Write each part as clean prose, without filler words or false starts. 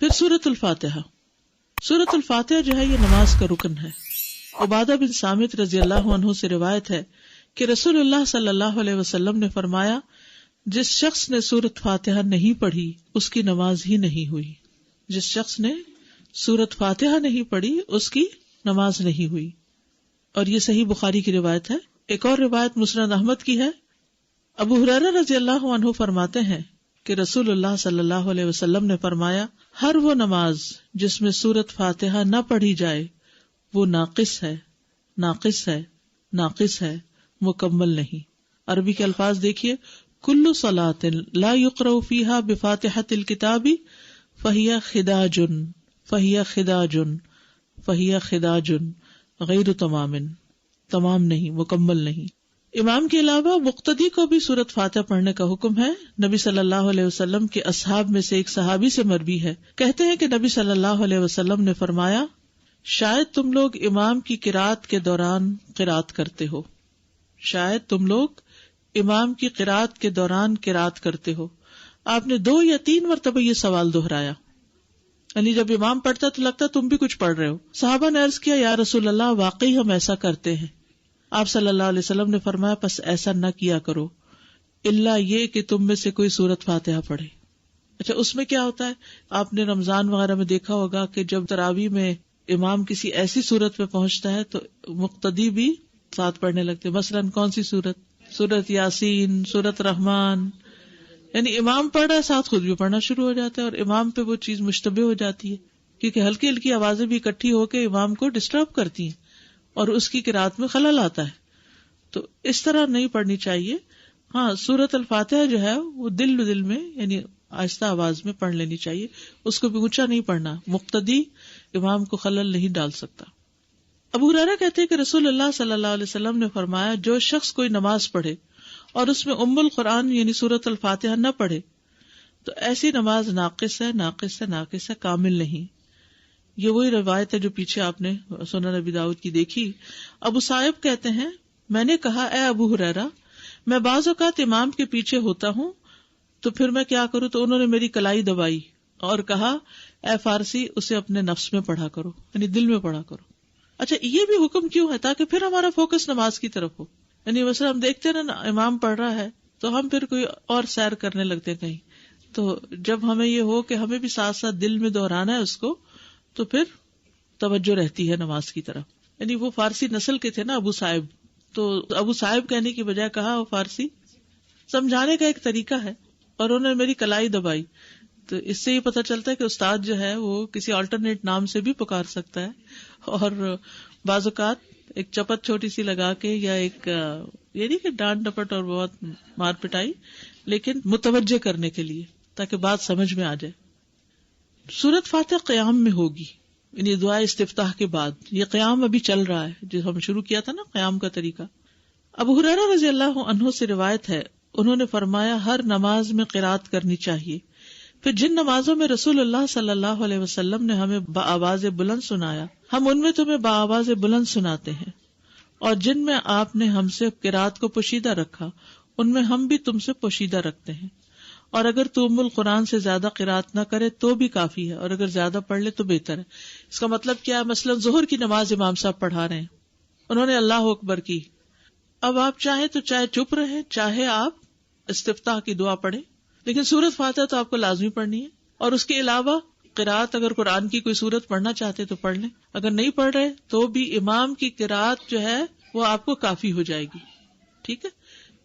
پھر سورۃ الفاتحہ. سورۃ الفاتحہ جو ہے یہ نماز کا رکن ہے. عبادہ بن صامت رضی اللہ عنہ سے روایت ہے کہ رسول اللہ صلی اللہ علیہ وسلم نے فرمایا جس شخص نے سورۃ فاتحہ نہیں پڑھی اس کی نماز ہی نہیں ہوئی. جس شخص نے سورۃ فاتحہ نہیں پڑھی اس کی نماز نہیں ہوئی. اور یہ صحیح بخاری کی روایت ہے. ایک اور روایت مسند احمد کی ہے. ابو ہریرہ رضی اللہ عنہ فرماتے ہیں کہ رسول اللہ صلی اللہ علیہ وسلم نے فرمایا ہر وہ نماز جس میں سورۃ فاتحہ نہ پڑھی جائے وہ ناقص ہے، ناقص ہے، ناقص ہے، مکمل نہیں. عربی کے الفاظ دیکھیے، کل صلاۃ لا یقرأ فیہا بفاتحۃ الکتاب فہی خداج فہی خداج فہی خداج غیر تمام، تمام نہیں، مکمل نہیں. امام کے علاوہ مقتدی کو بھی سورۃ فاتحہ پڑھنے کا حکم ہے. نبی صلی اللہ علیہ وسلم کے اصحاب میں سے ایک صحابی سے مروی ہے، کہتے ہیں کہ نبی صلی اللہ علیہ وسلم نے فرمایا شاید تم لوگ امام کی قرات کے دوران قرات کرتے ہو، شاید تم لوگ امام کی قرات کے دوران قرات کرتے ہو. آپ نے 2 یا 3 مرتبہ یہ سوال دہرایا، یعنی جب امام پڑھتا تو لگتا تم بھی کچھ پڑھ رہے ہو. صحابہ نے عرض کیا یا رسول اللہ واقعی ہم ایسا کرتے ہیں. آپ صلی اللہ علیہ وسلم نے فرمایا پس ایسا نہ کیا کرو الا یہ کہ تم میں سے کوئی سورۃ فاتحہ پڑھے. اچھا، اس میں کیا ہوتا ہے؟ آپ نے رمضان وغیرہ میں دیکھا ہوگا کہ جب تراویح میں امام کسی ایسی سورت پہ پہنچتا ہے تو مقتدی بھی ساتھ پڑھنے لگتے. مثلاً کون سی سورت؟ سورت یاسین، سورت رحمان. یعنی امام پڑھ رہا ہے ساتھ خود بھی پڑھنا شروع ہو جاتا ہے، اور امام پہ وہ چیز مشتبہ ہو جاتی ہے کیونکہ ہلکی ہلکی آوازیں بھی اکٹھی ہو کے امام کو ڈسٹرب کرتی ہیں اور اس کی قرات میں خلل آتا ہے. تو اس طرح نہیں پڑھنی چاہیے. ہاں، سورۃ الفاتحہ جو ہے وہ دل میں یعنی آہستہ آواز میں پڑھ لینی چاہیے، اس کو بھی اونچا نہیں پڑھنا. مقتدی امام کو خلل نہیں ڈال سکتا. ابو ہریرہ کہتے ہیں کہ رسول اللہ صلی اللہ علیہ وسلم نے فرمایا جو شخص کوئی نماز پڑھے اور اس میں ام القرآن یعنی سورۃ الفاتحہ نہ پڑھے تو ایسی نماز ناقص ہے، ناقص ہے، ناقص ہے، کامل نہیں. یہ وہی روایت ہے جو پیچھے آپ نے سنن ابی داؤد کی دیکھی. ابو صائب کہتے ہیں میں نے کہا اے ابو ہریرہ میں بعض اوقات امام کے پیچھے ہوتا ہوں تو پھر میں کیا کروں؟ تو انہوں نے میری کلائی دبائی اور کہا اے فارسی اسے اپنے نفس میں پڑھا کرو، یعنی دل میں پڑھا کرو. اچھا، یہ بھی حکم کیوں ہے؟ تاکہ پھر ہمارا فوکس نماز کی طرف ہو. یعنی مثلا ہم دیکھتے ہیں نا امام پڑھ رہا ہے تو ہم پھر کوئی اور سیر کرنے لگتے ہیں کہیں. تو جب ہمیں یہ ہو کہ ہمیں بھی ساتھ ساتھ دل میں دہرانا ہے اس کو تو پھر توجہ رہتی ہے نماز کی طرف. یعنی وہ فارسی نسل کے تھے نا ابو صاحب، تو ابو صاحب کہنے کی بجائے کہا وہ فارسی. سمجھانے کا ایک طریقہ ہے، اور انہوں نے میری کلائی دبائی. تو اس سے یہ پتہ چلتا ہے کہ استاد جو ہے وہ کسی آلٹرنیٹ نام سے بھی پکار سکتا ہے، اور بعض اوقات ایک چپت چھوٹی سی لگا کے یا ایک یہ نہیں کہ ڈانٹ ڈپٹ اور بہت مار پٹائی، لیکن متوجہ کرنے کے لیے تاکہ بات سمجھ میں آ جائے. سورۃ فاتحہ قیام میں ہوگی، یعنی دعا استفتاح کے بعد. یہ قیام ابھی چل رہا ہے جو ہم شروع کیا تھا نا قیام کا طریقہ. ابو ہریرہ رضی اللہ عنہ سے روایت ہے انہوں نے فرمایا ہر نماز میں قرات کرنی چاہیے. پھر جن نمازوں میں رسول اللہ صلی اللہ علیہ وسلم نے ہمیں بآواز بلند سنایا ہم ان میں تمہیں بآواز بلند سناتے ہیں، اور جن میں آپ نے ہم سے قرات کو پوشیدہ رکھا ان میں ہم بھی تم سے پوشیدہ رکھتے ہیں. اور اگر تو ام القرآن سے زیادہ قرات نہ کرے تو بھی کافی ہے، اور اگر زیادہ پڑھ لے تو بہتر ہے. اس کا مطلب کیا ہے؟ مثلا ظہر کی نماز امام صاحب پڑھا رہے ہیں، انہوں نے اللہ اکبر کی. اب آپ چاہیں تو چاہے چپ رہیں، چاہے آپ استفتاح کی دعا پڑھیں، لیکن سورۃ فاتحہ تو آپ کو لازمی پڑھنی ہے. اور اس کے علاوہ قرات اگر قرآن کی کوئی سورت پڑھنا چاہتے تو پڑھ لیں، اگر نہیں پڑھ رہے تو بھی امام کی قرات جو ہے وہ آپ کو کافی ہو جائے گی. ٹھیک ہے.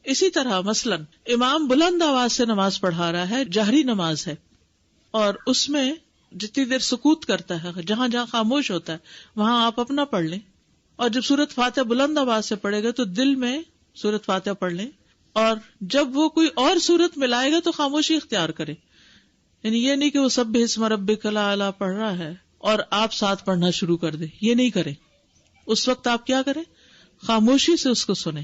اسی طرح مثلا امام بلند آواز سے نماز پڑھا رہا ہے، جہری نماز ہے، اور اس میں جتنی دیر سکوت کرتا ہے، جہاں جہاں خاموش ہوتا ہے وہاں آپ اپنا پڑھ لیں. اور جب سورۃ فاتحہ بلند آواز سے پڑھے گا تو دل میں سورۃ فاتحہ پڑھ لیں، اور جب وہ کوئی اور سورت ملائے گا تو خاموشی اختیار کرے. یعنی یہ نہیں کہ وہ سبح اسم ربک الاعلی پڑھ رہا ہے اور آپ ساتھ پڑھنا شروع کر دیں، یہ نہیں کریں. اس وقت آپ کیا کریں؟ خاموشی سے اس کو سنیں.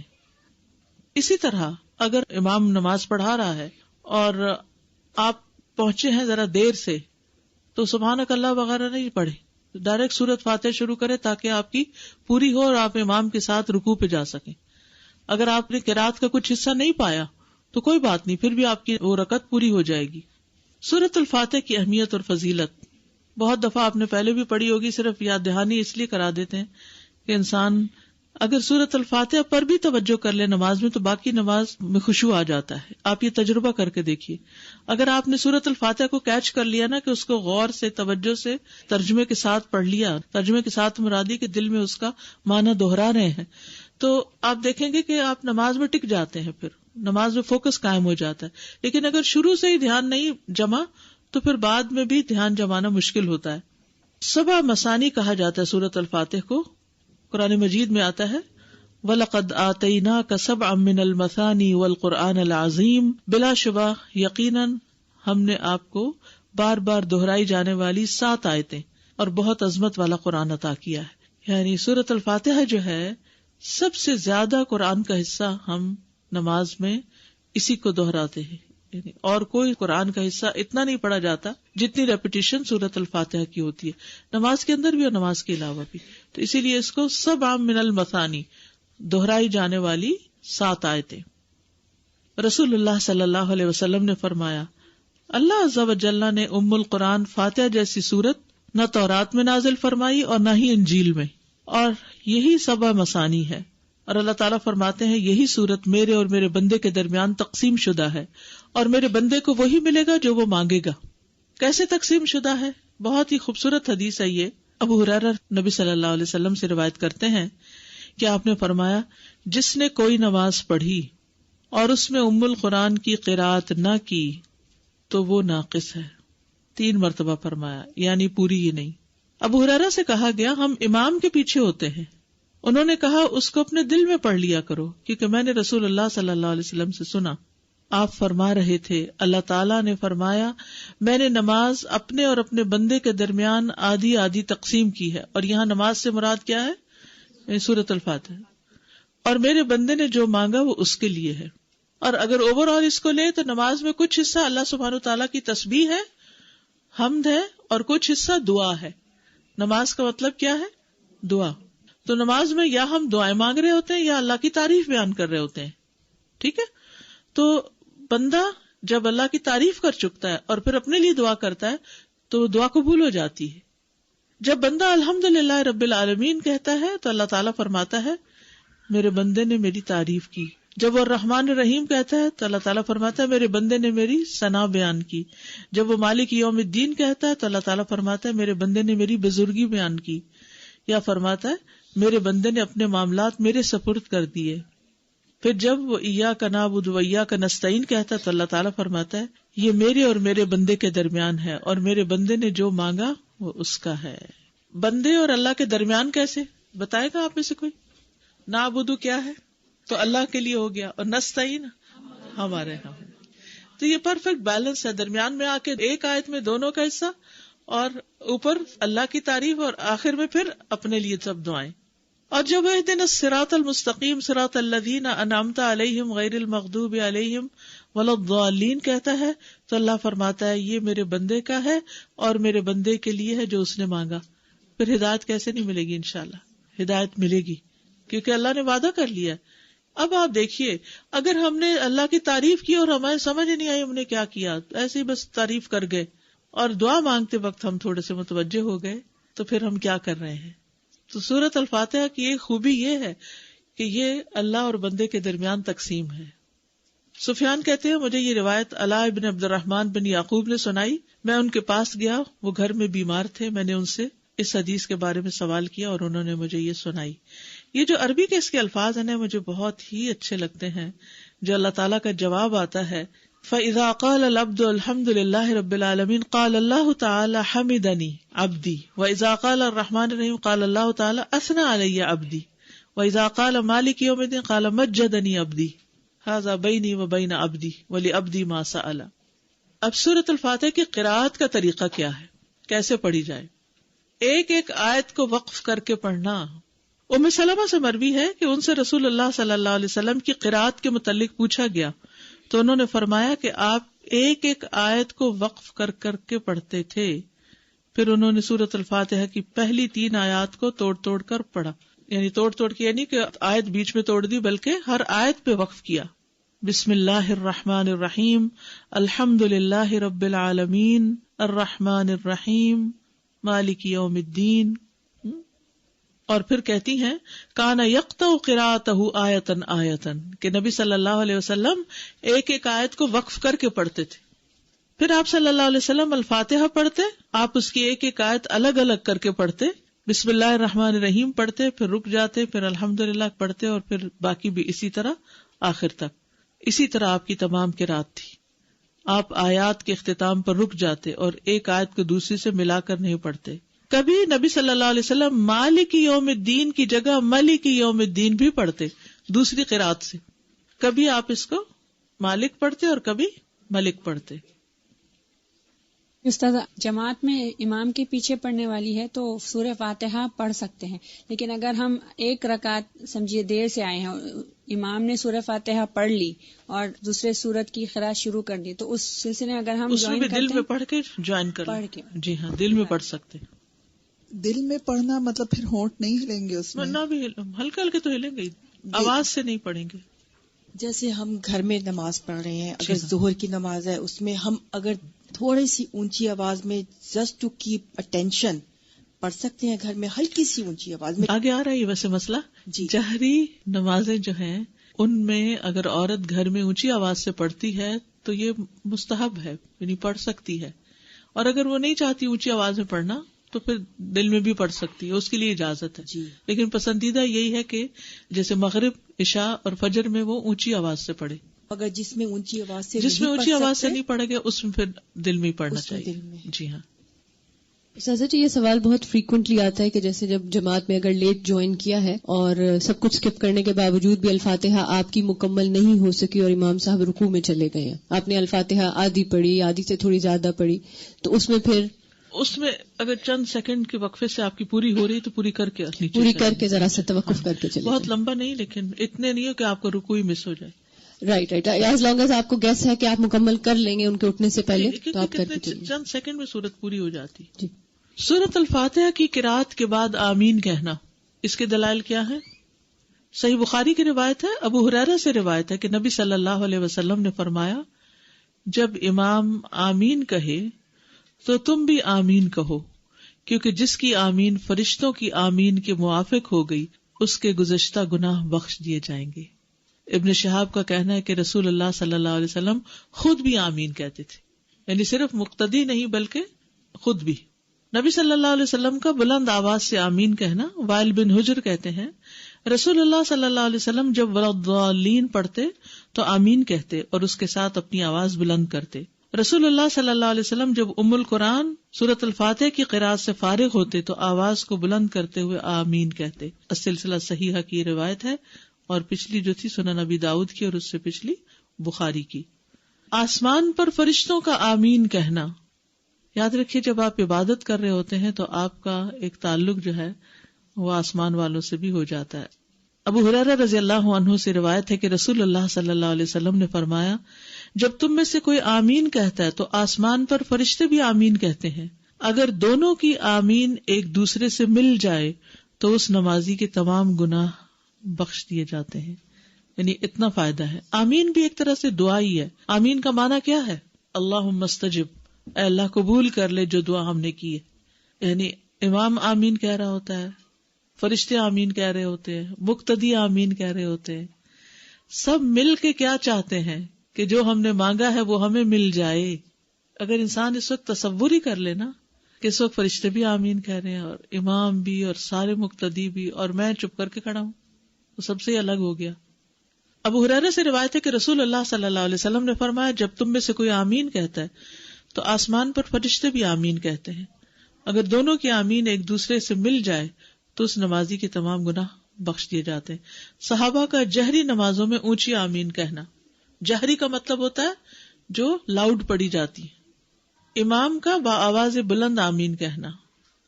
اسی طرح اگر امام نماز پڑھا رہا ہے اور آپ پہنچے ہیں ذرا دیر سے تو سبحانک اللہ وغیرہ نہیں پڑھے، ڈائریکٹ سورۃ فاتحہ شروع کرے تاکہ آپ کی پوری ہو اور آپ امام کے ساتھ رکوع پہ جا سکیں. اگر آپ نے قرات کا کچھ حصہ نہیں پایا تو کوئی بات نہیں، پھر بھی آپ کی وہ رکعت پوری ہو جائے گی. سورۃ الفاتحہ کی اہمیت اور فضیلت. بہت دفعہ آپ نے پہلے بھی پڑھی ہوگی، صرف یاد دہانی اس لیے کرا دیتے ہیں کہ انسان اگر سورۃ الفاتحہ پر بھی توجہ کر لے نماز میں تو باقی نماز میں خشوع آ جاتا ہے. آپ یہ تجربہ کر کے دیکھیے، اگر آپ نے سورۃ الفاتحہ کو کیچ کر لیا نا کہ اس کو غور سے توجہ سے ترجمے کے ساتھ پڑھ لیا، ترجمے کے ساتھ مرادی کہ دل میں اس کا معنی دہرا رہے ہیں، تو آپ دیکھیں گے کہ آپ نماز میں ٹک جاتے ہیں، پھر نماز میں فوکس قائم ہو جاتا ہے. لیکن اگر شروع سے ہی دھیان نہیں جمع تو پھر بعد میں بھی دھیان جمانا مشکل ہوتا ہے. 7 مثانی کہا جاتا ہے سورۃ الفاتحہ کو. قرآن مجید میں آتا ہے وَلَقَدْ آتَيْنَاكَ سَبْعًا مِّنَ الْمَثَانِي وَالْقُرْآنَ الْعَظِيمِ، بلا شبہ یقیناً ہم نے آپ کو بار بار دہرائی جانے والی 7 آیتیں اور بہت عظمت والا قرآن عطا کیا ہے. یعنی سورۃ الفاتحہ جو ہے سب سے زیادہ قرآن کا حصہ ہم نماز میں اسی کو دہراتے ہیں. یعنی اور کوئی قرآن کا حصہ اتنا نہیں پڑھا جاتا جتنی ریپیٹیشن سورۃ الفاتحہ کی ہوتی ہے، نماز کے اندر بھی اور نماز کے علاوہ بھی. تو اسی لیے اس کو 7 من المثانی، دہرائی جانے والی 7 آیتیں. رسول اللہ صلی اللہ علیہ وسلم نے فرمایا اللہ عز و جل نے ام القرآن فاتحہ جیسی سورت نہ تورات میں نازل فرمائی اور نہ ہی انجیل میں، اور یہی 7 مثانی ہے. اور اللہ تعالیٰ فرماتے ہیں یہی سورت میرے اور میرے بندے کے درمیان تقسیم شدہ ہے اور میرے بندے کو وہی ملے گا جو وہ مانگے گا. کیسے تقسیم شدہ ہے؟ بہت ہی خوبصورت حدیث ہے یہ. ابو ہریرہ نبی صلی اللہ علیہ وسلم سے روایت کرتے ہیں کہ آپ نے فرمایا جس نے کوئی نماز پڑھی اور اس میں ام القرآن کی قرات نہ کی تو وہ ناقص ہے. 3 مرتبہ فرمایا، یعنی پوری ہی نہیں. ابو ہریرہ سے کہا گیا ہم امام کے پیچھے ہوتے ہیں. انہوں نے کہا اس کو اپنے دل میں پڑھ لیا کرو، کیونکہ میں نے رسول اللہ صلی اللہ علیہ وسلم سے سنا آپ فرما رہے تھے اللہ تعالیٰ نے فرمایا میں نے نماز اپنے اور اپنے بندے کے درمیان آدھی آدھی تقسیم کی ہے. اور یہاں نماز سے مراد کیا ہے؟ سورۃ الفاتحہ. اور میرے بندے نے جو مانگا وہ اس کے لیے ہے. اور اگر اوور آل اس کو لے تو نماز میں کچھ حصہ اللہ سبحانہ وتعالیٰ کی تسبیح ہے، حمد ہے، اور کچھ حصہ دعا ہے. نماز کا مطلب کیا ہے؟ دعا. تو نماز میں یا ہم دعائیں مانگ رہے ہوتے ہیں یا اللہ کی تعریف بیان کر رہے ہوتے ہیں. ٹھیک ہے، تو بندہ جب اللہ کی تعریف کر چکتا ہے اور پھر اپنے لیے دعا کرتا ہے تو دعا قبول ہو جاتی ہے. جب بندہ الحمدللہ رب العالمین کہتا ہے تو اللہ تعالیٰ فرماتا ہے میرے بندے نے میری تعریف کی. جب وہ الرحمن الرحیم کہتا ہے تو اللہ تعالیٰ فرماتا ہے میرے بندے نے میری ثنا بیان کی. جب وہ مالک یوم الدین کہتا ہے تو اللہ تعالیٰ فرماتا ہے میرے بندے نے میری بزرگی بیان کی. یا فرماتا ہے میرے بندے نے اپنے معاملات میرے سپرد کر دیے. پھر جب وہ ایاک نعبد و ایاک نستعین کہتا ہے تو اللہ تعالیٰ فرماتا ہے یہ میرے اور میرے بندے کے درمیان ہے اور میرے بندے نے جو مانگا وہ اس کا ہے. بندے اور اللہ کے درمیان کیسے بتائے گا آپ میں سے کوئی؟ نعبد کیا ہے تو اللہ کے لیے ہو گیا، اور نستعین ہمارے ہاں. تو یہ پرفیکٹ بیلنس ہے، درمیان میں آ کے ایک آیت میں دونوں کا حصہ اور اوپر اللہ کی تعریف اور آخر میں پھر اپنے لیے سب دعائیں. اور جب اہدنا الصراط المستقیم صراط الذین انعمت علیہم غیر المغضوب علیہم ولا الضالین کہتا ہے تو اللہ فرماتا ہے یہ میرے بندے کا ہے اور میرے بندے کے لیے ہے جو اس نے مانگا. پھر ہدایت کیسے نہیں ملے گی؟ انشاءاللہ ہدایت ملے گی کیونکہ اللہ نے وعدہ کر لیا. اب آپ دیکھیے اگر ہم نے اللہ کی تعریف کی اور ہمیں سمجھ نہیں آئی ہم نے کیا کیا، ایسے ہی بس تعریف کر گئے اور دعا مانگتے وقت ہم تھوڑے سے متوجہ ہو گئے تو پھر ہم کیا کر رہے ہیں؟ تو سورۃ الفاتحہ کی ایک خوبی یہ ہے کہ یہ اللہ اور بندے کے درمیان تقسیم ہے. سفیان کہتے ہیں مجھے یہ روایت علاء بن عبد الرحمن بن یعقوب نے سنائی. میں ان کے پاس گیا، وہ گھر میں بیمار تھے. میں نے ان سے اس حدیث کے بارے میں سوال کیا اور انہوں نے مجھے یہ سنائی. یہ جو عربی کے اس کے الفاظ ہیں مجھے بہت ہی اچھے لگتے ہیں، جو اللہ تعالیٰ کا جواب آتا ہے فَإِذَا قَالَ الْعَبْدُ الْحَمْدُ لِلَّهِ رَبِّ الْعَالَمِينَ قَالَ اللَّهُ تَعَالَى حَمِدَنِي عَبْدِي وَإِذَا قَالَ الرَّحْمَنُ الرَّحِيمُ قَالَ اللَّهُ تَعَالَى أَثْنَى عَلَيَّ عَبْدِي وَإِذَا قَالَ مَالِكِ يَوْمِ الدِّينِ قَالَ مَجَّدَنِي عَبْدِي هَذَا بَيْنِي وَبَيْنَ عَبْدِي وَلِعَبْدِي مَا سَأَلَ. اب سورۃ الفاتحہ کی قراءت کا طریقہ کیا ہے، کیسے پڑھی جائے؟ ایک ایک آیت کو وقف کر کے پڑھنا. ام سلمہ سے مروی ہے کہ ان سے رسول اللہ صلی اللہ علیہ وسلم کی قراءت کے متعلق پوچھا گیا تو انہوں نے فرمایا کہ آپ ایک ایک آیت کو وقف کر کر کے پڑھتے تھے. پھر انہوں نے سورۃ الفاتحہ کی پہلی 3 آیات کو توڑ توڑ کر پڑھا، یعنی توڑ توڑ کے یعنی کہ آیت بیچ میں توڑ دی بلکہ ہر آیت پہ وقف کیا. بسم اللہ الرحمن الرحیم الحمد للہ رب العالمین الرحمن الرحیم مالک یوم الدین. اور پھر کہتی ہیں کانا یقطع قراءتہ آیتن آیتن، کہ نبی صلی اللہ علیہ وسلم ایک ایک آیت کو وقف کر کے پڑھتے تھے. پھر آپ صلی اللہ علیہ وسلم الفاتحہ پڑھتے، آپ اس کی ایک ایک آیت الگ الگ کر کے پڑھتے، بسم اللہ الرحمن الرحیم پڑھتے، پھر رک جاتے، پھر الحمدللہ پڑھتے، اور پھر باقی بھی اسی طرح آخر تک. اسی طرح آپ کی تمام قرات تھی. آپ آیات کے اختتام پر رک جاتے اور ایک آیت کو دوسری سے ملا کر نہیں پڑھتے. کبھی نبی صلی اللہ علیہ وسلم مالک یوم الدین کی جگہ ملک یوم الدین بھی پڑھتے دوسری قرات سے. کبھی آپ اس کو مالک پڑھتے اور کبھی ملک پڑھتے. استاد، جماعت میں امام کے پیچھے پڑھنے والی ہے تو سورہ فاتحہ پڑھ سکتے ہیں، لیکن اگر ہم ایک رکعت سمجھیے دیر سے آئے ہیں اور امام نے سورہ فاتحہ پڑھ لی اور دوسرے سورت کی قرات شروع کر دی، تو اس سلسلے میں اگر ہم اس میں بھی دل میں پڑھ کے جوائن کر لیں. جی ہاں، دل میں پڑھ سکتے. دل میں پڑھنا مطلب پھر ہونٹ نہیں ہلیں گے اس میں؟ نہ بھی ہلکے ہلکے تو ہلیں گے، آواز سے نہیں پڑھیں گے. جیسے ہم گھر میں نماز پڑھ رہے ہیں، اگر ظہر کی نماز ہے اس میں ہم اگر تھوڑی سی اونچی آواز میں جسٹ ٹو کیپ اٹینشن پڑھ سکتے ہیں، گھر میں ہلکی سی اونچی آواز میں. آگے آ رہا ہے یہ ویسے مسئلہ. جی، جہری نمازیں جو ہیں ان میں اگر عورت گھر میں اونچی آواز سے پڑھتی ہے تو یہ مستحب ہے، یعنی پڑھ سکتی ہے. اور اگر وہ نہیں چاہتی اونچی آواز میں پڑھنا تو پھر دل میں بھی پڑھ سکتی ہے، اس کے لیے اجازت ہے. جی، لیکن پسندیدہ یہی ہے کہ جیسے مغرب، عشاء اور فجر میں وہ اونچی آواز سے پڑھے. اگر جس میں اونچی آواز سے نہیں پڑھے گا اس میں پھر دل میں ہی پڑھنا چاہیے. جی ہاں. سازا جی، یہ سوال بہت فریکوینٹلی آتا ہے کہ جیسے جب جماعت میں اگر لیٹ جوائن کیا ہے اور سب کچھ اسکپ کرنے کے باوجود بھی الفاتحہ آپ کی مکمل نہیں ہو سکی اور امام صاحب رکوع میں چلے گئے ہیں، آپ نے الفاتحہ آدھی پڑھی، آدھی سے تھوڑی زیادہ پڑھی، تو اس میں اگر چند سیکنڈ کے وقفے سے آپ کی پوری ہو رہی تو پوری کر کے ذرا سا توقف کر کے چلے. بہت لمبا نہیں، لیکن اتنے نہیں ہو کہ آپ کو رکوع ہی مس ہو جائے. رائٹ ایز لانگ ایز آپ کو گیس ہے کہ آپ مکمل کر لیں گے ان کے اٹھنے سے پہلے تو آپ کر کے چلیے. چند سیکنڈ میں سورت پوری ہو جاتی. جی. سورت الفاتحہ کی قرات کے بعد آمین کہنا، اس کے دلائل کیا ہے؟ صحیح بخاری کی روایت ہے، ابو ہریرہ سے روایت ہے کہ نبی صلی اللہ علیہ وسلم نے فرمایا جب امام آمین کہے تو تم بھی آمین کہو، کیونکہ جس کی آمین فرشتوں کی آمین کے موافق ہو گئی اس کے گزشتہ گناہ بخش دیے جائیں گے. ابن شہاب کا کہنا ہے کہ رسول اللہ صلی اللہ علیہ وسلم خود بھی آمین کہتے تھے، یعنی صرف مقتدی نہیں بلکہ خود بھی. نبی صلی اللہ علیہ وسلم کا بلند آواز سے آمین کہنا، وائل بن حجر کہتے ہیں رسول اللہ صلی اللہ علیہ وسلم جب ولضالین پڑھتے تو آمین کہتے اور اس کے ساتھ اپنی آواز بلند کرتے. رسول اللہ صلی اللہ علیہ وسلم جب ام القرآن سورۃ الفاتحہ کی قرات سے فارغ ہوتے تو آواز کو بلند کرتے ہوئے آمین کہتے. السلسلہ صحیحہ کی روایت ہے، اور پچھلی جو تھی سنن ابی داؤد کی اور اس سے پچھلی بخاری کی. آسمان پر فرشتوں کا آمین کہنا، یاد رکھیے جب آپ عبادت کر رہے ہوتے ہیں تو آپ کا ایک تعلق جو ہے وہ آسمان والوں سے بھی ہو جاتا ہے. ابو ہریرہ رضی اللہ عنہ سے روایت ہے کہ رسول اللہ صلی اللہ علیہ وسلم نے فرمایا جب تم میں سے کوئی آمین کہتا ہے تو آسمان پر فرشتے بھی آمین کہتے ہیں. اگر دونوں کی آمین ایک دوسرے سے مل جائے تو اس نمازی کے تمام گناہ بخش دیے جاتے ہیں. یعنی اتنا فائدہ ہے. آمین بھی ایک طرح سے دعا ہی ہے. آمین کا معنی کیا ہے؟ اللہم استجب، اے اللہ قبول کر لے جو دعا ہم نے کی ہے. یعنی امام آمین کہہ رہا ہوتا ہے، فرشتے آمین کہہ رہے ہوتے ہیں، مقتدی آمین کہہ رہے ہوتے ہیں. سب مل کے کیا چاہتے ہیں کہ جو ہم نے مانگا ہے وہ ہمیں مل جائے. اگر انسان اس وقت تصور ہی کر لے نا کہ اس وقت فرشتے بھی آمین کہہ رہے ہیں اور امام بھی اور سارے مقتدی بھی اور میں چپ کر کے کھڑا ہوں، تو سب سے الگ ہو گیا. ابو ہریرہ سے روایت ہے کہ رسول اللہ صلی اللہ علیہ وسلم نے فرمایا جب تم میں سے کوئی آمین کہتا ہے تو آسمان پر فرشتے بھی آمین کہتے ہیں. اگر دونوں کی آمین ایک دوسرے سے مل جائے تو اس نمازی کے تمام گناہ بخش دیے جاتے ہیں. صحابہ کا جہری نمازوں میں اونچی آمین کہنا، جہری کا مطلب ہوتا ہے جو لاؤڈ پڑھی جاتی ہے. امام کا با آواز بلند آمین کہنا.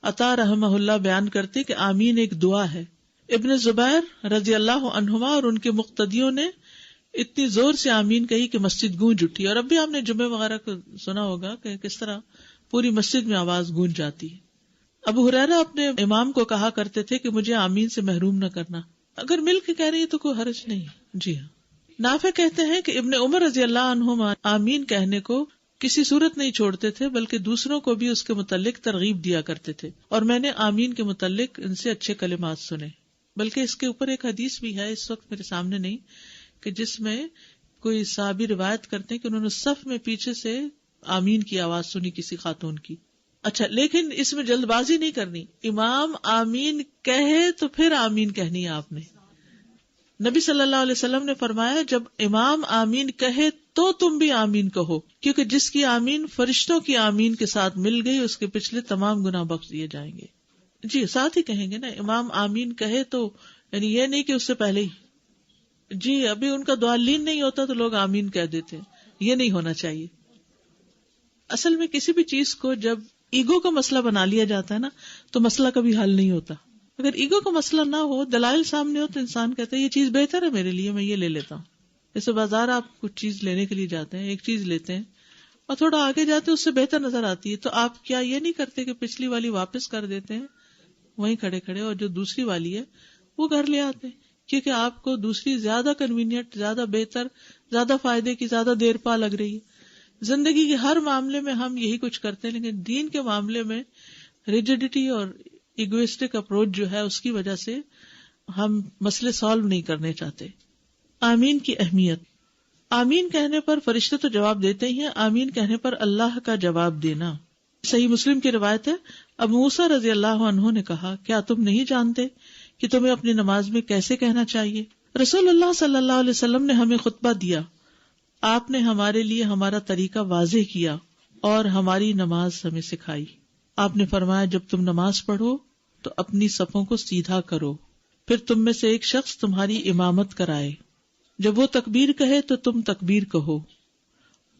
عطا رحمہ اللہ بیان کرتے کہ آمین ایک دعا ہے. ابن زبیر رضی اللہ عنہما اور ان کے مقتدیوں نے اتنی زور سے آمین کہی کہ مسجد گونج اٹھی. اور اب بھی آپ نے جمعے وغیرہ کو سنا ہوگا کہ کس طرح پوری مسجد میں آواز گونج جاتی ہے. ابو ہریرہ اپنے امام کو کہا کرتے تھے کہ مجھے آمین سے محروم نہ کرنا. اگر مل کے کہہ رہی ہے تو کوئی حرج نہیں. جی ہاں. نافع کہتے ہیں کہ ابن عمر رضی اللہ عنہما آمین کہنے کو کسی صورت نہیں چھوڑتے تھے بلکہ دوسروں کو بھی اس کے متعلق ترغیب دیا کرتے تھے. اور میں نے آمین کے متعلق ان سے اچھے کلمات سنے. بلکہ اس کے اوپر ایک حدیث بھی ہے، اس وقت میرے سامنے نہیں، کہ جس میں کوئی صحابی روایت کرتے ہیں کہ انہوں نے صف میں پیچھے سے آمین کی آواز سنی کسی خاتون کی. اچھا، لیکن اس میں جلد بازی نہیں کرنی. امام آمین کہے تو پھر آمین کہنی ہے آپ نے. نبی صلی اللہ علیہ وسلم نے فرمایا جب امام آمین کہے تو تم بھی آمین کہو، کیونکہ جس کی آمین فرشتوں کی آمین کے ساتھ مل گئی اس کے پچھلے تمام گناہ بخش دیے جائیں گے. جی ساتھ ہی کہیں گے نا، امام آمین کہے تو یعنی یہ نہیں کہ اس سے پہلے ہی جی ابھی ان کا دعا لین نہیں ہوتا تو لوگ آمین کہہ دیتے ہیں. یہ نہیں ہونا چاہیے. اصل میں کسی بھی چیز کو جب ایگو کا مسئلہ بنا لیا جاتا ہے نا تو مسئلہ کبھی حل نہیں ہوتا. اگر ایگو کا مسئلہ نہ ہو، دلائل سامنے ہو، تو انسان کہتا ہے یہ چیز بہتر ہے میرے لیے، میں یہ لے لیتا ہوں. جیسے بازار آپ کچھ چیز لینے کے لیے جاتے ہیں، ایک چیز لیتے ہیں اور تھوڑا آگے جاتے ہیں اس سے بہتر نظر آتی ہے، تو آپ کیا یہ نہیں کرتے کہ پچھلی والی واپس کر دیتے ہیں وہیں کھڑے کھڑے، اور جو دوسری والی ہے وہ گھر لے آتے ہیں، کیونکہ آپ کو دوسری زیادہ کنوینئنٹ، زیادہ بہتر، زیادہ فائدے کی، زیادہ دیر پا لگ رہی ہے. زندگی کے ہر معاملے میں ہم یہی کچھ کرتے ہیں، لیکن دین کے معاملے میں ریجڈیٹی اور ایگوئسٹک اپروچ جو ہے اس کی وجہ سے ہم مسئلے سالو نہیں کرنے چاہتے. آمین کی اہمیت. آمین کہنے پر فرشتے تو جواب دیتے ہی ہیں، آمین کہنے پر اللہ کا جواب دینا. صحیح مسلم کی روایت ہے، ابو موسیٰ رضی اللہ عنہ نے کہا کیا تم نہیں جانتے کہ تمہیں اپنی نماز میں کیسے کہنا چاہیے؟ رسول اللہ صلی اللہ علیہ وسلم نے ہمیں خطبہ دیا، آپ نے ہمارے لیے ہمارا طریقہ واضح کیا اور ہماری نماز ہمیں سکھائی. آپ نے فرمایا جب تم نماز پڑھو تو اپنی صفوں کو سیدھا کرو، پھر تم میں سے ایک شخص تمہاری امامت کرائے. جب وہ تکبیر کہے تو تم تکبیر کہو،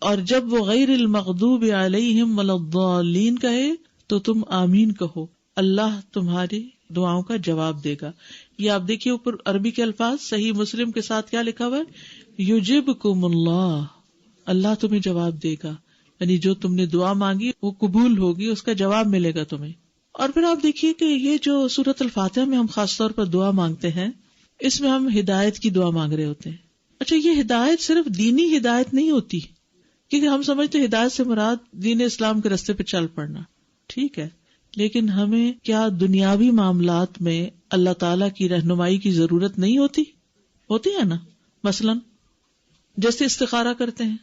اور جب وہ غیر المغضوب علیہم ولا الضالین کہے تو تم آمین کہو، اللہ تمہاری دعاؤں کا جواب دے گا. یہ آپ دیکھیے اوپر عربی کے الفاظ، صحیح مسلم کے ساتھ کیا لکھا ہوا ہے؟ یجبکم اللہ، اللہ تمہیں جواب دے گا، یعنی جو تم نے دعا مانگی وہ قبول ہوگی، اس کا جواب ملے گا تمہیں. اور پھر آپ دیکھیے کہ یہ جو سورۃ الفاتحہ میں ہم خاص طور پر دعا مانگتے ہیں، اس میں ہم ہدایت کی دعا مانگ رہے ہوتے ہیں. اچھا، یہ ہدایت صرف دینی ہدایت نہیں ہوتی، کیونکہ ہم سمجھتے ہدایت سے مراد دین اسلام کے راستے پہ چل پڑنا، ٹھیک ہے، لیکن ہمیں کیا دنیاوی معاملات میں اللہ تعالیٰ کی رہنمائی کی ضرورت نہیں ہوتی ہے نا؟ مثلا جیسے استخارہ کرتے ہیں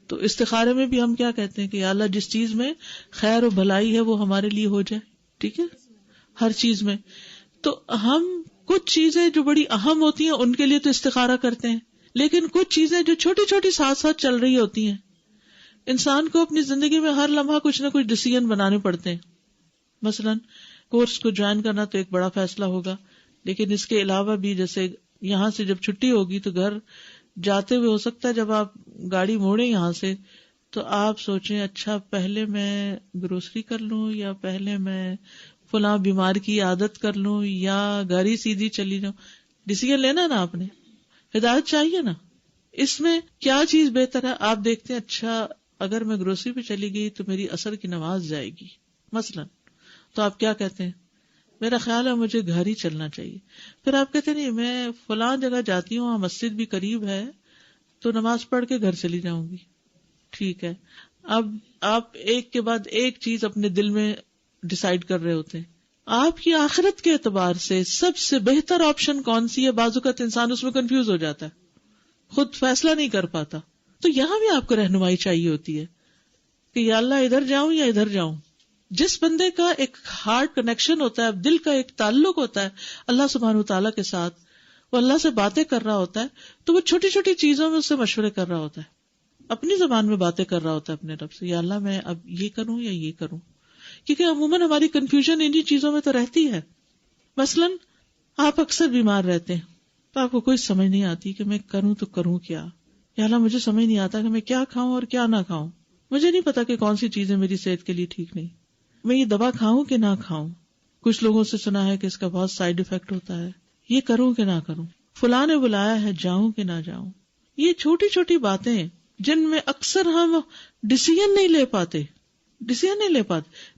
تو استخارے میں بھی ہم کیا کہتے ہیں کہ یا اللہ جس چیز میں خیر و بھلائی ہے وہ ہمارے لیے ہو جائے، ٹھیک ہے، ہر چیز میں. تو ہم کچھ چیزیں جو بڑی اہم ہوتی ہیں ان کے لیے تو استخارہ کرتے ہیں، لیکن کچھ چیزیں جو چھوٹی چھوٹی ساتھ ساتھ چل رہی ہوتی ہیں، انسان کو اپنی زندگی میں ہر لمحہ کچھ نہ کچھ ڈیسیژن بنانے پڑتے ہیں. مثلا کورس کو جوائن کرنا تو ایک بڑا فیصلہ ہوگا، لیکن اس کے علاوہ بھی جیسے یہاں سے جب چھٹی ہوگی تو گھر جاتے ہوئے ہو سکتا ہے جب آپ گاڑی موڑیں یہاں سے تو آپ سوچیں اچھا پہلے میں گروسری کر لوں یا پہلے میں فلاں بیمار کی عادت کر لوں یا گاڑی سیدھی چلی جاؤں. ڈیسیژن لینا نا، آپ نے ہدایت چاہیے نا. اس میں کیا چیز بہتر ہے؟ آپ دیکھتے ہیں اچھا اگر میں گروسری پہ چلی گئی تو میری عصر کی نماز جائے گی مثلا، تو آپ کیا کہتے ہیں؟ میرا خیال ہے مجھے گھر ہی چلنا چاہیے. پھر آپ کہتے ہیں نہیں میں فلاں جگہ جاتی ہوں، مسجد بھی قریب ہے تو نماز پڑھ کے گھر چلی جاؤں گی. ٹھیک ہے، اب آپ ایک کے بعد ایک چیز اپنے دل میں ڈیسائیڈ کر رہے ہوتے ہیں. آپ کی آخرت کے اعتبار سے سب سے بہتر آپشن کون سی ہے؟ بعض اوقات انسان اس میں کنفیوز ہو جاتا ہے، خود فیصلہ نہیں کر پاتا. تو یہاں بھی آپ کو رہنمائی چاہیے ہوتی ہے کہ یا اللہ ادھر جاؤں یا ادھر جاؤں. جس بندے کا ایک ہارٹ کنیکشن ہوتا ہے، دل کا ایک تعلق ہوتا ہے اللہ سبحانہ وتعالیٰ کے ساتھ، وہ اللہ سے باتیں کر رہا ہوتا ہے تو وہ چھوٹی چھوٹی چیزوں میں اس سے مشورے کر رہا ہوتا ہے، اپنی زبان میں باتیں کر رہا ہوتا ہے اپنے رب سے، یا اللہ میں اب یہ کروں یا یہ کروں. کیونکہ عموماً ہماری کنفیوژن انہی چیزوں میں تو رہتی ہے. مثلا آپ اکثر بیمار رہتے ہیں تو آپ کو کوئی سمجھ نہیں آتی کہ میں کروں تو کروں کیا. یا اللہ مجھے سمجھ نہیں آتا کہ میں کیا کھاؤں اور کیا نہ کھاؤں. مجھے نہیں پتا کہ کون سی چیزیں میری صحت کے لیے ٹھیک نہیں. میں یہ دوا کھاؤں کہ نہ کھاؤں. کچھ لوگوں سے سنا ہے کہ اس کا بہت سائیڈ افیکٹ ہوتا ہے. یہ کروں کہ نہ کروں. فلاں نے بلایا ہے جاؤں کہ نہ جاؤں. یہ چھوٹی چھوٹی باتیں جن میں اکثر ہم ڈیسیژن نہیں لے پاتے،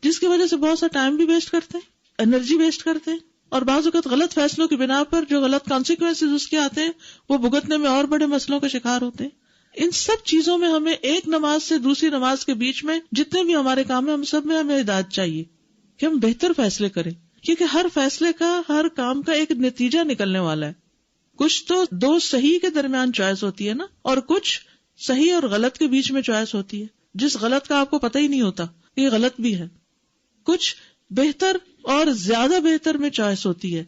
جس کی وجہ سے بہت سا ٹائم بھی ویسٹ کرتے ہیں، انرجی ویسٹ کرتے ہیں، اور بعض اوقات غلط فیصلوں کی بنا پر جو غلط کانسیکوینسز اس کے آتے ہیں وہ بھگتنے میں اور بڑے مسئلوں کا شکار ہوتے ہیں. ان سب چیزوں میں ہمیں ایک نماز سے دوسری نماز کے بیچ میں جتنے بھی ہمارے کام ہیں ہم سب میں ہمیں ہدایت چاہیے کہ ہم بہتر فیصلے کریں، کیونکہ ہر فیصلے کا، ہر کام کا ایک نتیجہ نکلنے والا ہے. کچھ تو دو صحیح کے درمیان چوائس ہوتی ہے نا، اور کچھ صحیح اور غلط کے بیچ میں چوائس ہوتی ہے، جس غلط کا آپ کو پتہ ہی نہیں ہوتا یہ غلط بھی ہے. کچھ بہتر اور زیادہ بہتر میں چوائس ہوتی ہے.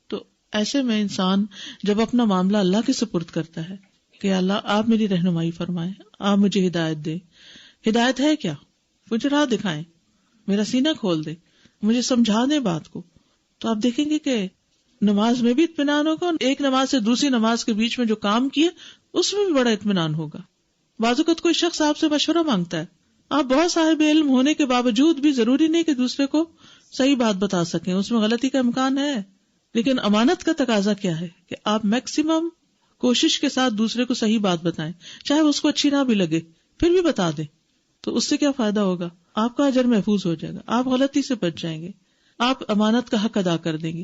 تو ایسے میں انسان جب اپنا معاملہ اللہ کے سپرد کرتا ہے کہ اللہ آپ میری رہنمائی فرمائیں، آپ مجھے ہدایت دیں. ہدایت ہے کیا؟ مجھے راہ دکھائیں، میرا سینہ کھول دے، مجھے سمجھا دیں بات کو. تو آپ دیکھیں گے کہ نماز میں بھی اطمینان ہوگا، ایک نماز سے دوسری نماز کے بیچ میں جو کام کیے اس میں بھی بڑا اطمینان ہوگا. بعض اوقات کوئی شخص آپ سے مشورہ مانگتا ہے، آپ بہت صاحب علم ہونے کے باوجود بھی ضروری نہیں کہ دوسرے کو صحیح بات بتا سکیں، اس میں غلطی کا امکان ہے. لیکن امانت کا تقاضا کیا ہے کہ آپ میکسیمم کوشش کے ساتھ دوسرے کو صحیح بات بتائیں، چاہے اس کو اچھی نہ بھی لگے پھر بھی بتا دیں. تو اس سے کیا فائدہ ہوگا؟ آپ کا اجر محفوظ ہو جائے گا، آپ غلطی سے بچ جائیں گے، آپ امانت کا حق ادا کر دیں گے.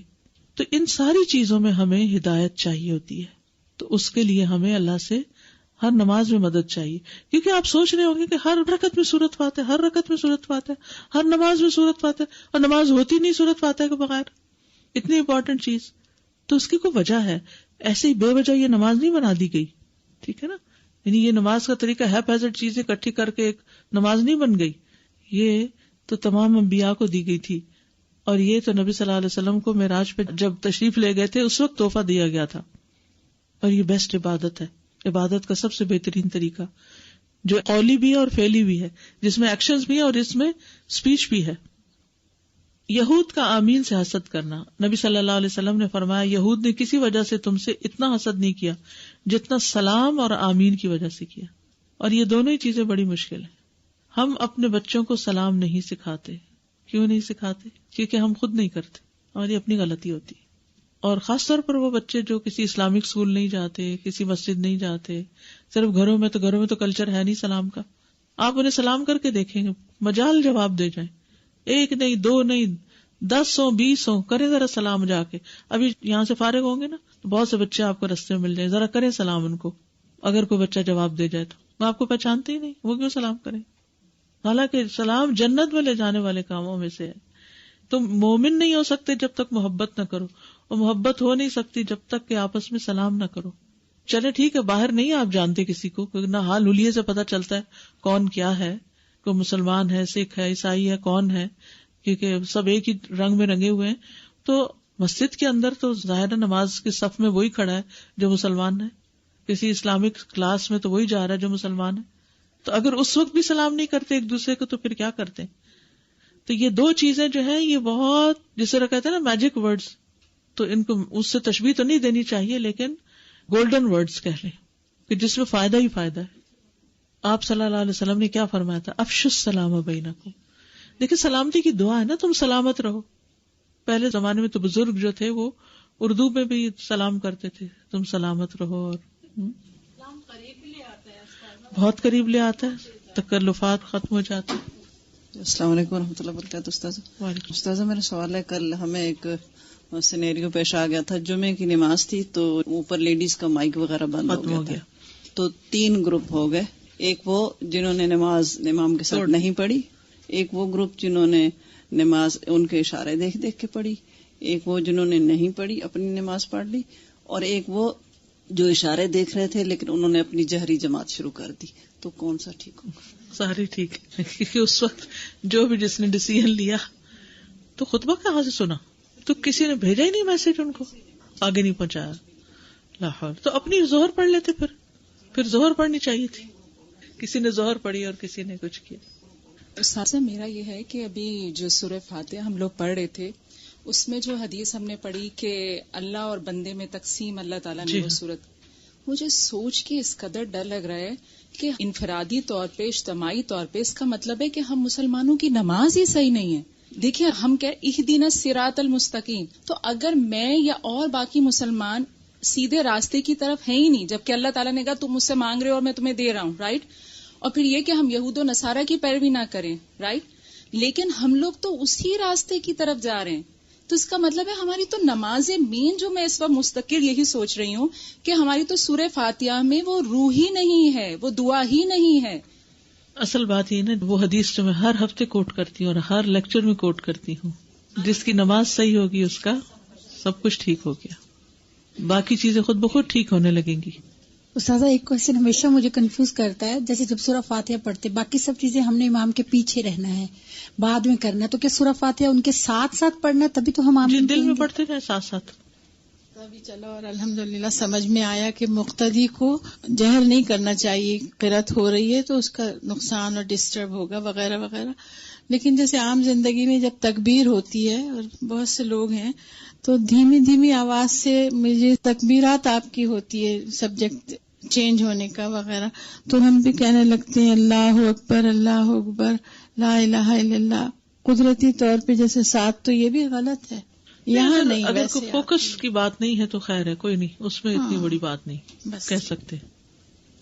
تو ان ساری چیزوں میں ہمیں ہدایت چاہیے ہوتی ہے. تو اس کے لیے ہمیں اللہ سے ہر نماز میں مدد چاہیے، کیونکہ آپ سوچ رہے ہوں گے کہ ہر رکعت میں سورۃ فاتحہ، ہر رکعت میں سورۃ فاتحہ، ہر نماز میں سورۃ فاتحہ، اور نماز ہوتی نہیں سورۃ فاتحہ کے بغیر. اتنی امپورٹنٹ چیز. تو اس کی کوئی وجہ ہے، ایسے ہی بے وجہ یہ نماز نہیں بنا دی گئی. ٹھیک ہے نا، یعنی یہ نماز کا طریقہ ہیپ ہیزرڈ چیزیں اکٹھی کر کے ایک نماز نہیں بن گئی. یہ تو تمام انبیاء کو دی گئی تھی، اور یہ تو نبی صلی اللہ علیہ وسلم کو معراج پہ جب تشریف لے گئے تھے اس وقت تحفہ دیا گیا تھا. اور یہ بیسٹ عبادت ہے، عبادت کا سب سے بہترین طریقہ جو قولی بھی ہے اور فعلی بھی ہے، جس میں ایکشنز بھی ہے اور اس میں سپیچ بھی ہے. یہود کا آمین سے حسد کرنا، نبی صلی اللہ علیہ وسلم نے فرمایا یہود نے کسی وجہ سے تم سے اتنا حسد نہیں کیا جتنا سلام اور آمین کی وجہ سے کیا. اور یہ دونوں ہی چیزیں بڑی مشکل ہیں. ہم اپنے بچوں کو سلام نہیں سکھاتے. کیوں نہیں سکھاتے؟ کیونکہ ہم خود نہیں کرتے، اور یہ اپنی غلطی ہوتی ہے. اور خاص طور پر وہ بچے جو کسی اسلامک اسکول نہیں جاتے، کسی مسجد نہیں جاتے، صرف گھروں میں تو کلچر ہے نہیں سلام کا. آپ انہیں سلام کر کے دیکھیں گے مجال جواب دے جائیں، ایک نہیں، دو نہیں، 10 ہوں 20 ہوں، کریں ذرا سلام جا کے. ابھی یہاں سے فارغ ہوں گے نا تو بہت سے بچے آپ کو رستے میں مل جائیں، ذرا کریں سلام ان کو. اگر کوئی بچہ جواب دے جائے تو وہ آپ کو پہچانتے ہی نہیں، وہ کیوں سلام کریں؟ حالانکہ سلام جنت میں لے جانے والے کاموں میں سے ہے. تم مومن نہیں ہو سکتے جب تک محبت نہ کرو، اور محبت ہو نہیں سکتی جب تک کہ آپس میں سلام نہ کرو. چلے ٹھیک ہے، باہر نہیں آپ جانتے کسی کو، نہ حال حلیے سے پتہ چلتا ہے کون کیا ہے، کوئی مسلمان ہے، سکھ ہے، عیسائی ہے، کون ہے، کیونکہ سب ایک ہی رنگ میں رنگے ہوئے ہیں. تو مسجد کے اندر تو ظاہر نماز کے صف میں وہی کھڑا ہے جو مسلمان ہے، کسی اسلامک کلاس میں تو وہی جا رہا ہے جو مسلمان ہے. تو اگر اس وقت بھی سلام نہیں کرتے ایک دوسرے کو تو پھر کیا کرتے ہیں؟ تو یہ دو چیزیں جو ہیں یہ بہت، جس طرح کہتے ہیں نا میجک ورڈز، تو ان کو اس سے تشبیہ تو نہیں دینی چاہیے، لیکن گولڈن ورڈز کہہ لیں کہ جس میں فائدہ ہی فائدہ ہے. آپ صلی اللہ علیہ وسلم نے کیا فرمایا تھا؟ افشوا السلام بینکم. دیکھیں سلامتی کی دعا ہے نا، تم سلامت رہو. پہلے زمانے میں تو بزرگ جو تھے وہ اردو میں بھی سلام کرتے تھے، تم سلامت رہو. اور بہت قریب لے آتا ہے، تکلفات ختم ہو جاتے ہیں. السلام علیکم ورحمۃ اللہ وبرکاتہ. استاذہ میرا سوال ہے، کل ہمیں ایک سینیریو پیش آ گیا تھا، جمعے کی نماز تھی تو اوپر لیڈیز کا مائک وغیرہ بند ہو گیا. تو 3 گروپ ہو گئے، ایک وہ جنہوں نے نماز امام کے ساتھ نہیں پڑھی، ایک وہ گروپ جنہوں نے نماز ان کے اشارے دیکھ دیکھ کے پڑھی، ایک وہ جنہوں نے نہیں پڑھی اپنی نماز پڑھ لی، اور ایک وہ جو اشارے دیکھ رہے تھے لیکن انہوں نے اپنی جہری جماعت شروع کر دی. تو کون سا ٹھیک ہوگا؟ ساری ٹھیک ہے، کیونکہ اس وقت جو بھی جس نے ڈیسیژن لیا تو خطبہ کہاں سے سنا؟ تو کسی نے بھیجا ہی نہیں میسج، ان کو آگے نہیں پہنچایا. لاہور تو اپنی ظہر پڑھ لیتے، پھر ظہر پڑھنی چاہیے تھی. کسی نے ظہر پڑھی اور کسی نے کچھ کیا. استاذہ میرا یہ ہے کہ ابھی جو سورہ فاتحہ ہم لوگ پڑھ رہے تھے اس میں جو حدیث ہم نے پڑھی کہ اللہ اور بندے میں تقسیم اللہ تعالیٰ نے وہ صورت، مجھے سوچ کے اس قدر ڈر لگ رہا ہے کہ انفرادی طور پہ اجتماعی طور پہ اس کا مطلب ہے کہ ہم مسلمانوں کی نماز ہی صحیح نہیں ہے. دیکھیے ہم کہہ اہدنا الصراط المستقیم، تو اگر میں یا اور باقی مسلمان سیدھے راستے کی طرف ہے ہی نہیں، جبکہ اللہ تعالیٰ نے کہا تم مجھ سے مانگ رہے ہو اور میں تمہیں دے رہا ہوں، رائٹ. اور پھر یہ کہ ہم یہود و نصارہ کی پیروی نہ کریں، رائٹ. لیکن ہم لوگ تو اسی راستے کی طرف جا رہے ہیں تو اس کا مطلب ہے ہماری تو نماز مین، جو میں اس وقت مستقل یہی سوچ رہی ہوں کہ ہماری تو سورہ فاتحہ میں وہ روح ہی نہیں ہے، وہ دعا ہی نہیں ہے. اصل بات یہ نا، وہ حدیث جو میں ہر ہفتے کوٹ کرتی ہوں اور ہر لیکچر میں کوٹ کرتی ہوں، جس کی نماز صحیح ہوگی اس کا سب کچھ ٹھیک ہو گیا، باقی چیزیں خود بخود ٹھیک ہونے لگیں گی. استاذہ ایک کوشچن ہمیشہ مجھے کنفیوز کرتا ہے، جیسے جب سورہ فاتحہ پڑھتے باقی سب چیزیں ہم نے امام کے پیچھے رہنا ہے، بعد میں کرنا ہے، تو کیا سورہ فاتحہ ان کے ساتھ ساتھ پڑھنا ہے تبھی تو ہم جن دل میں پڑھتے ہیں ساتھ ساتھ تبھی چلو. اور الحمدللہ سمجھ میں آیا کہ مقتدی کو جہر نہیں کرنا چاہیے، قرأت ہو رہی ہے تو اس کا نقصان اور ڈسٹرب ہوگا وغیرہ وغیرہ. لیکن جیسے عام زندگی میں جب تکبیر ہوتی ہے اور بہت سے لوگ ہیں تو دھیمی دھیمی آواز سے مجھے تکبیرات آپ کی ہوتی ہے سبجیکٹ چینج ہونے کا وغیرہ، تو ہم بھی کہنے لگتے ہیں اللہ اکبر اللہ اکبر لا الہ الا اللہ. قدرتی طور پہ جیسے ساتھ، تو یہ بھی غلط ہے. یہاں نہیں، اگر کوئی فوکس کی بات نہیں ہے تو خیر ہے، کوئی نہیں، اس میں اتنی بڑی بات نہیں کہہ سکتے.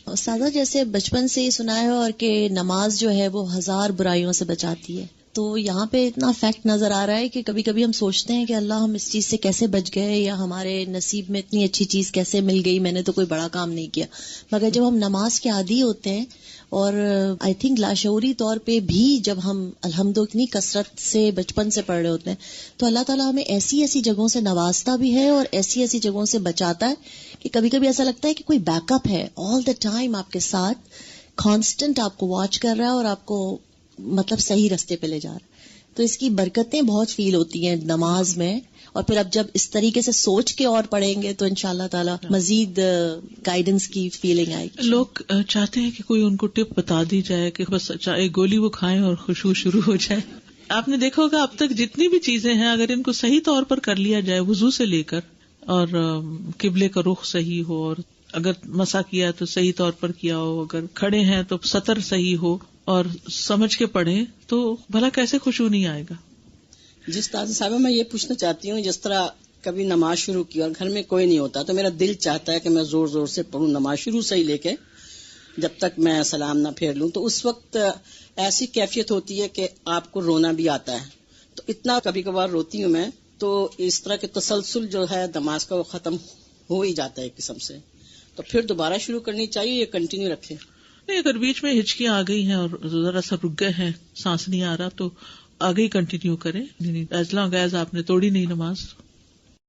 استاذہ جیسے بچپن سے ہی سنا ہے اور کہ نماز جو ہے وہ 1000 برائیوں سے بچاتی ہے، تو یہاں پہ اتنا فیکٹ نظر آ رہا ہے کہ کبھی کبھی ہم سوچتے ہیں کہ اللہ ہم اس چیز سے کیسے بچ گئے، یا ہمارے نصیب میں اتنی اچھی چیز کیسے مل گئی، میں نے تو کوئی بڑا کام نہیں کیا. مگر جب ہم نماز کے عادی ہوتے ہیں اور آئی تھنک لاشعوری طور پہ بھی جب ہم الحمد اتنی کثرت سے بچپن سے پڑھ رہے ہوتے ہیں، تو اللہ تعالیٰ ہمیں ایسی ایسی جگہوں سے نوازتا بھی ہے اور ایسی ایسی جگہوں سے بچاتا ہے کہ کبھی کبھی ایسا لگتا ہے کہ کوئی بیک اپ ہے آل دا ٹائم آپ کے ساتھ، کانسٹنٹ آپ کو واچ کر رہا ہے اور آپ کو مطلب صحیح رستے پہ لے جا رہا ہے. تو اس کی برکتیں بہت فیل ہوتی ہیں نماز میں، اور پھر اب جب اس طریقے سے سوچ کے اور پڑھیں گے تو انشاءاللہ تعالی مزید گائیڈنس کی فیلنگ آئے گی. لوگ چاہتے ہیں کہ کوئی ان کو ٹپ بتا دی جائے کہ بس ایک گولی وہ کھائیں اور خوشبو شروع ہو جائے. آپ نے دیکھا ہوگا اب تک جتنی بھی چیزیں ہیں اگر ان کو صحیح طور پر کر لیا جائے، وضو سے لے کر، اور قبلے کا رخ صحیح ہو، اور اگر مسا کیا تو صحیح طور پر کیا ہو، اگر کھڑے ہیں تو سطر صحیح ہو اور سمجھ کے پڑھیں، تو بھلا کیسے خوشبو نہیں آئے گا. جس طرح صاحبہ میں یہ پوچھنا چاہتی ہوں، جس طرح کبھی نماز شروع کی اور گھر میں کوئی نہیں ہوتا تو میرا دل چاہتا ہے کہ میں زور زور سے پڑھوں نماز شروع سے ہی لے کے جب تک میں سلام نہ پھیر لوں، تو اس وقت ایسی کیفیت ہوتی ہے کہ آپ کو رونا بھی آتا ہے. تو اتنا کبھی کبھار روتی ہوں میں، تو اس طرح کے تسلسل جو ہے نماز کا وہ ختم ہو ہی جاتا ہے ایک قسم سے. تو پھر دوبارہ شروع کرنی چاہیے یا کنٹینیو رکھیں؟ نہیں، اگر بیچ میں ہچکیاں آ گئی ہیں اور ذرا سا رک گئے ہیں، سانس نہیں آ رہا، تو آگے ہی کنٹینیو کریں، ایز لانگ ایز آپ نے توڑی نہیں نماز.